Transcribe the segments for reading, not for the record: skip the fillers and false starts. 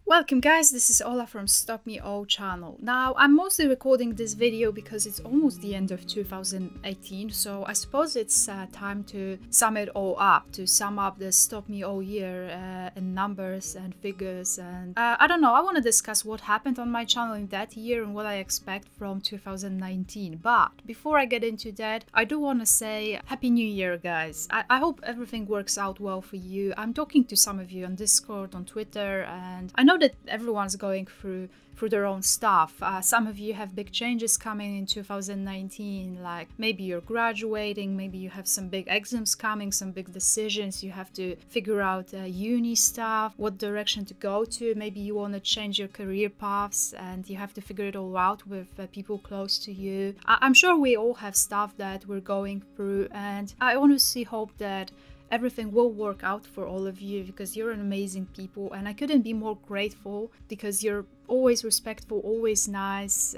Welcome guys, this is Ola from Stop Me All channel. Now I'm mostly recording this video because it's almost the end of 2018, so I suppose it's time to sum it all up, to sum up the Stop Me All year in numbers and figures, and I don't know, I want to discuss what happened on my channel in that year and what I expect from 2019. But before I get into that, I do want to say Happy New Year guys. I hope everything works out well for you. I'm talking to some of you on Discord, on Twitter, and I know that everyone's going through their own stuff. Some of you have big changes coming in 2019, like maybe you're graduating, maybe you have some big exams coming, some big decisions, you have to figure out uni stuff, what direction to go to, maybe you want to change your career paths and you have to figure it all out with people close to you. I'm sure we all have stuff that we're going through, and I honestly hope that everything will work out for all of you, because you're an amazing people and I couldn't be more grateful because you're always respectful, always nice,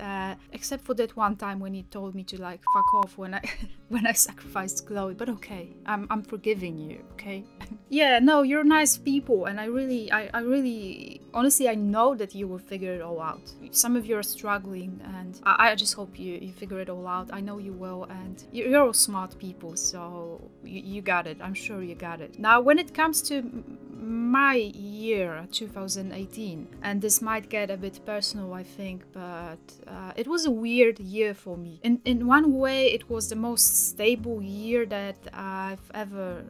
except for that one time when you told me to like fuck off when I sacrificed Chloe. But okay, I'm forgiving you, okay? Yeah, no, you're nice people, and I really honestly I know that you will figure it all out. Some of you are struggling, and I just hope you figure it all out. I know you will, and you're all smart people, so you got it. I'm sure you got it. Now when it comes to my year 2018, and this might get a bit personal I think, but it was a weird year for me. In one way it was the most stable year that I've ever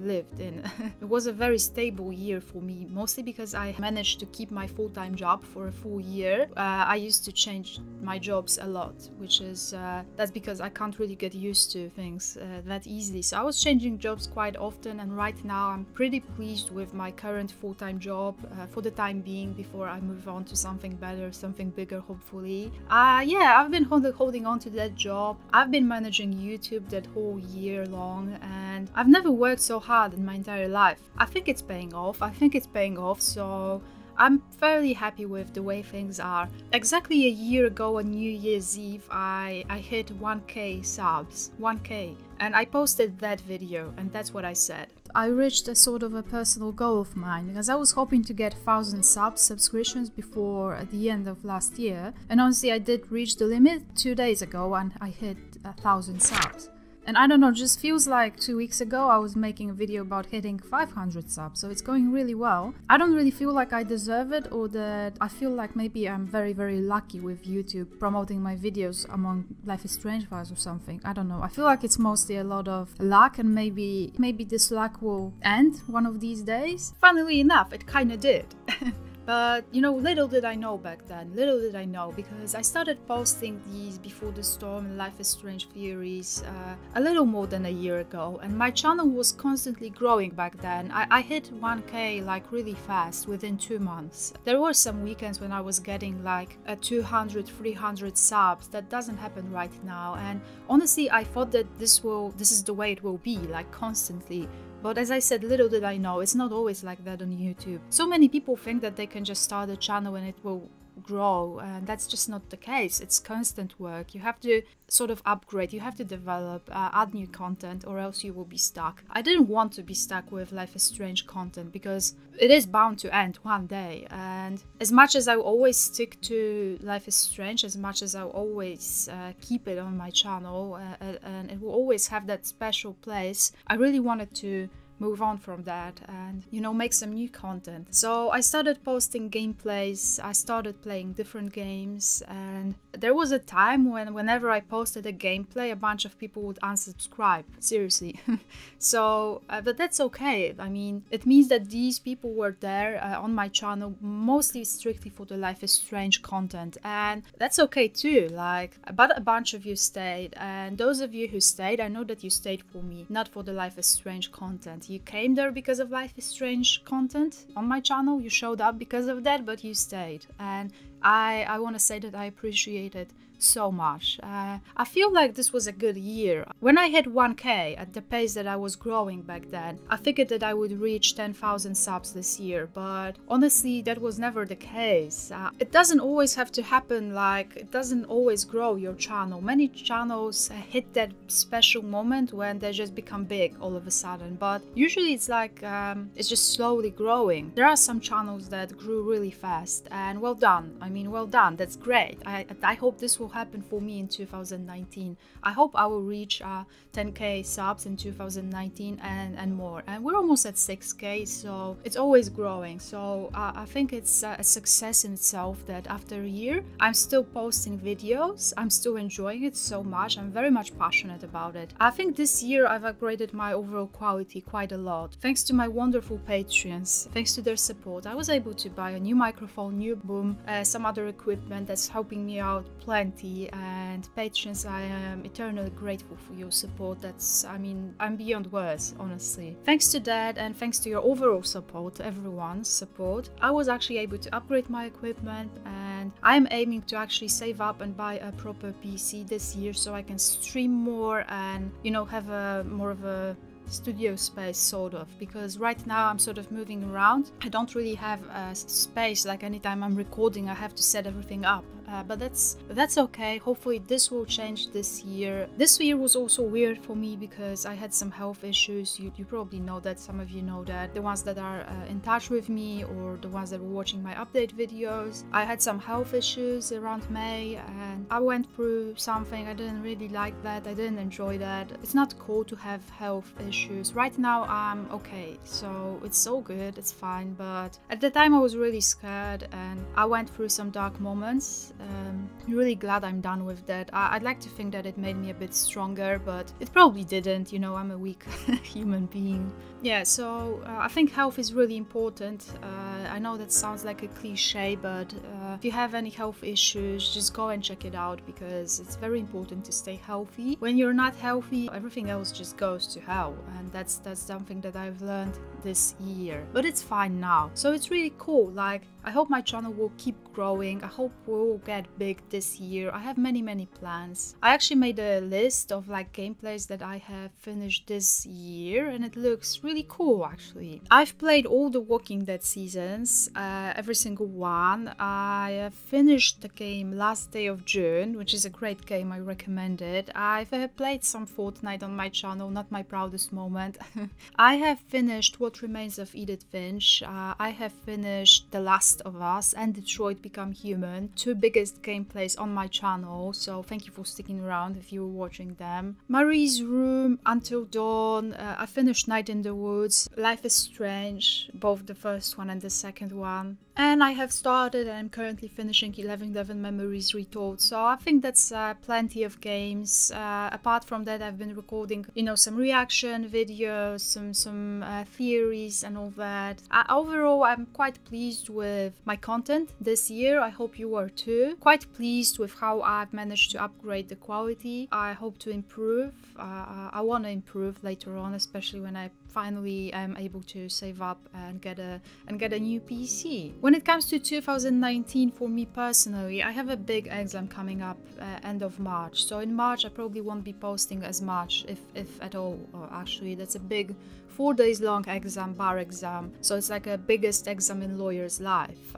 lived in. It was a very stable year for me, mostly because I managed to keep my full-time job for a full year. I used to change my jobs a lot, which is that's because I can't really get used to things that easily, so I was changing jobs quite often, and right now I'm pretty pleased with my current full-time job for the time being, before I move on to something better, something bigger hopefully. Yeah, I've been holding on to that job. I've been managing YouTube that whole year long, and I've never worked so hard in my entire life. I think it's paying off, so I'm fairly happy with the way things are. Exactly a year ago on New Year's Eve, I hit 1K subs, 1K, and I posted that video, and that's what I said. I reached a sort of a personal goal of mine, because I was hoping to get 1,000 subscriptions before the end of last year, and honestly I did reach the limit 2 days ago and I hit 1,000 subs. And I don't know, just feels like 2 weeks ago I was making a video about hitting 500 subs, so it's going really well. I don't really feel like I deserve it, or that I feel like maybe I'm very lucky with YouTube promoting my videos among Life is Strange files or something. I don't know, I feel like it's mostly a lot of luck, and maybe this luck will end one of these days. Funnily enough, it kinda did. But, you know, little did I know back then, because I started posting these Before the Storm and Life is Strange theories a little more than a year ago, and my channel was constantly growing back then. I hit 1K like really fast within 2 months. There were some weekends when I was getting like 200, 300 subs. That doesn't happen right now, and honestly I thought that this is the way it will be, like constantly. But as I said, little did I know, it's not always like that on YouTube. So many people think that they can just start a channel and it will grow, and that's just not the case. It's constant work. You have to sort of upgrade, you have to develop, add new content, or else you will be stuck. I didn't want to be stuck with Life is Strange content, because it is bound to end one day, and as much as I always stick to Life is Strange, as much as I always keep it on my channel, and it will always have that special place, I really wanted to move on from that and, you know, make some new content. So I started posting gameplays, I started playing different games, and there was a time when whenever I posted a gameplay, a bunch of people would unsubscribe, seriously. So, but that's okay. I mean, it means that these people were there on my channel mostly strictly for the Life is Strange content, and that's okay too, like, but a bunch of you stayed, and those of you who stayed, I know that you stayed for me, not for the Life is Strange content. You came there because of Life is Strange content on my channel, you showed up because of that, but you stayed, and I want to say that I appreciate it so much. I feel like this was a good year. When I hit 1K at the pace that I was growing back then, I figured that I would reach 10,000 subs this year, but honestly that was never the case. It doesn't always have to happen, like it doesn't always grow your channel. Many channels hit that special moment when they just become big all of a sudden, but usually it's like it's just slowly growing. There are some channels that grew really fast, and well done. I mean, well done, that's great. I hope this will happen for me in 2019. I hope I will reach 10K subs in 2019 and more, and we're almost at 6K, so it's always growing. So I think it's a success in itself that after a year I'm still posting videos. I'm still enjoying it so much. I'm very much passionate about it. I think this year I've upgraded my overall quality quite a lot thanks to my wonderful patrons. Thanks to their support, I was able to buy a new microphone, new boom, some other equipment that's helping me out plenty. And patrons, I am eternally grateful for your support. That's, I mean, I'm beyond words, honestly. Thanks to that, and thanks to your overall support, everyone's support, I was actually able to upgrade my equipment, and I'm aiming to actually save up and buy a proper PC this year so I can stream more and, you know, have a more of a studio space, sort of, because right now I'm sort of moving around. I don't really have a space, like anytime I'm recording I have to set everything up, but that's okay. Hopefully this will change this year. This year was also weird for me because I had some health issues. You probably know that, some of you know that, the ones that are in touch with me or the ones that were watching my update videos. I had some health issues around May, and I went through something. I didn't really like that. I didn't enjoy that. It's not cool to have health issues. Right now I'm okay, so it's so good, it's fine, but at the time I was really scared and I went through some dark moments. I'm really glad I'm done with that. I'd like to think that it made me a bit stronger, but it probably didn't. You know, I'm a weak human being. Yeah, so I think health is really important. I know that sounds like a cliche, but if you have any health issues, just go and check it out, because it's very important to stay healthy. When you're not healthy, everything else just goes to hell, and that's something that I've learned this year. But it's fine now, so it's really cool. Like, I hope my channel will keep growing. I hope we'll get big this year. I have many plans. I actually made a list of like gameplays that I have finished this year, and it looks really cool actually. I've played all the Walking Dead seasons, every single one. I have finished the game last day of June, which is a great game, I recommend it. I've played some Fortnite on my channel, not my proudest moment. I have finished What Remains of Edith Finch. I have finished The Last of Us and Detroit Become Human, two biggest gameplays on my channel, so thank you for sticking around if you were watching them. Marie's Room, Until Dawn, I finished Night in the Woods, Life is Strange, both the first one and the second one. And I have started and I'm currently finishing 1111 Memories Retold, so I think that's plenty of games. Apart from that, I've been recording, you know, some reaction videos, some theories and all that. Overall, I'm quite pleased with my content this year. I hope you are too. Quite pleased with how I've managed to upgrade the quality. I hope to improve. I want to improve later on, especially when I finally am able to save up and get a new PC. When it comes to 2019, for me personally, I have a big exam coming up end of March. So in March I probably won't be posting as much, if at all. Actually, that's a big 4 days long exam, bar exam. So it's like a biggest exam in lawyer's life.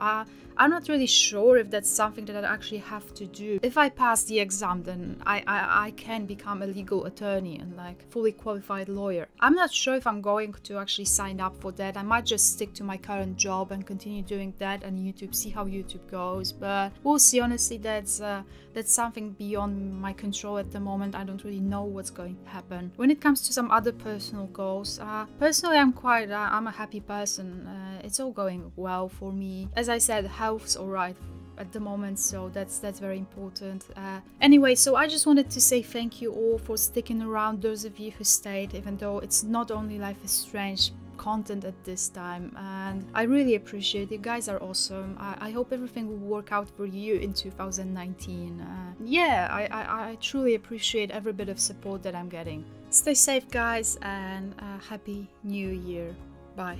I'm not really sure if that's something that I actually have to do. If I pass the exam, then I can become a legal attorney and like fully qualified lawyer. I'm not sure if I'm going to actually sign up for that. I might just stick to my current job and continue doing that and YouTube, see how YouTube goes. But we'll see. Honestly, that's something beyond my control at the moment. I don't really know what's going to happen. When it comes to some other personal goals, personally I'm a happy person. It's all going well for me. As I said, health's alright at the moment, so that's very important. Anyway, so I just wanted to say thank you all for sticking around, those of you who stayed, even though it's not only Life is Strange content at this time, and I really appreciate it. You guys are awesome. I hope everything will work out for you in 2019. Yeah, I truly appreciate every bit of support that I'm getting. Stay safe, guys, and happy new year. Bye.